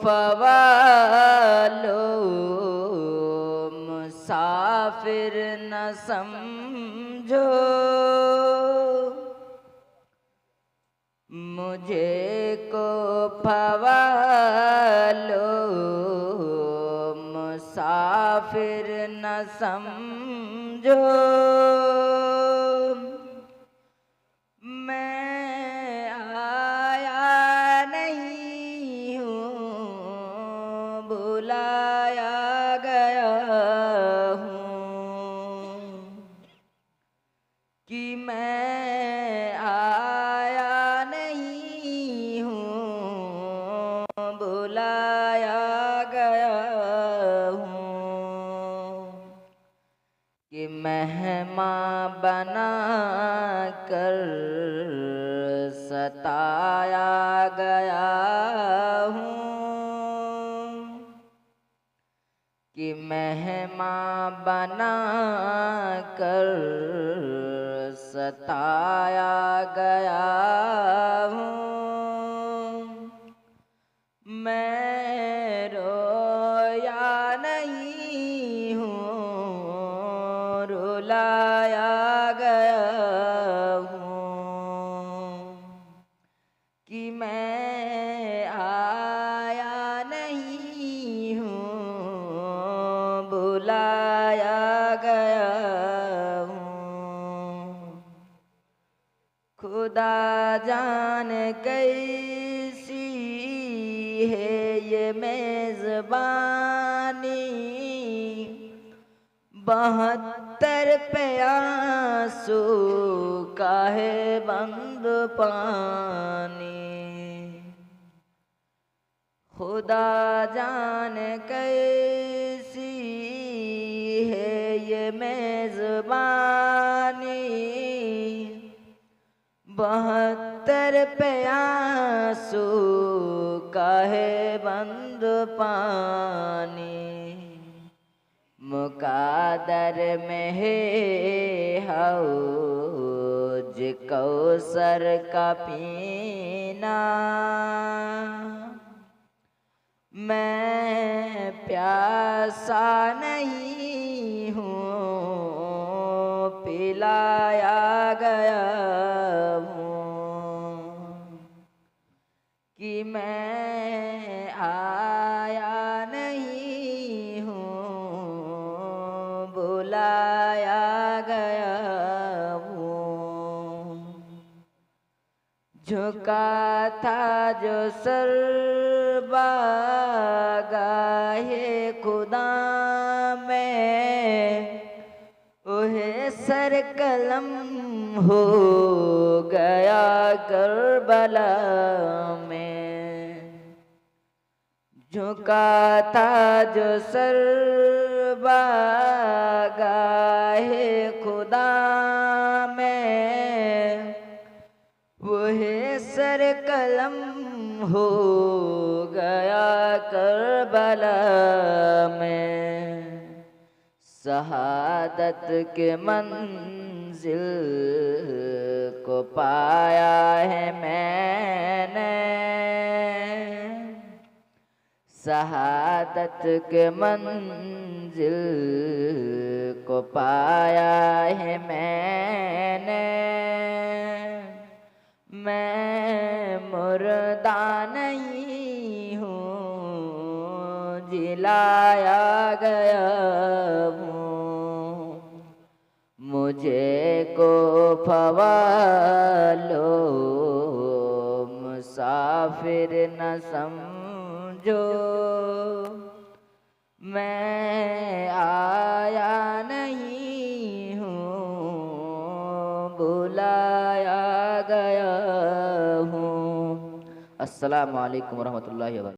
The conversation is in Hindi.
फवालो मुसाफिर न समझो, मुझे को फवालो मुसाफिर न समझो। मैं आया नहीं हूँ, बुलाया गया हूँ, कि मैं आया नहीं हूँ, बुलाया गया हूँ, कि मेहमान बना कर सताया गया हूँ, कि मेहमान बना कर सताया गया हूँ। मैं रोया नहीं हूँ, रुलाया गया हूँ, कि मैं आया नहीं हूँ, बुलाया गया हूँ। खुदा जान कैसी है ये मेज़बानी, 72 पे आंसू का है बंद पानी। खुदा जान कैसी है ये मेज़बानी, 72 पे आंसू का है बंद पानी। मुकादर में है हौज कौसर का पीना, मैं प्यासा नहीं हूँ, पिलाया गया हूँ, कि मैं आया नहीं हूँ, बुलाया गया हूँ। झुका था जो सर बागाहे खुदा में, ओहे सर कलम हो गया करबला में। झुका था जो सर बागाहे खुदा में, वही सर कलम हो गया करबला में। शहादत के मंजिल को पाया है मैंने, शहादत के मंजिल को पाया है मैंने। मैं मुर्दा नहीं हूँ, जिलाया गया हूँ, मुझे को फवालो मुसाफिर न समझो। मैं आया नहीं हूँ, बुलाया गया हूँ। अस्सलामु अलैकुम वरहमतुल्लाहि व बरकातुहू।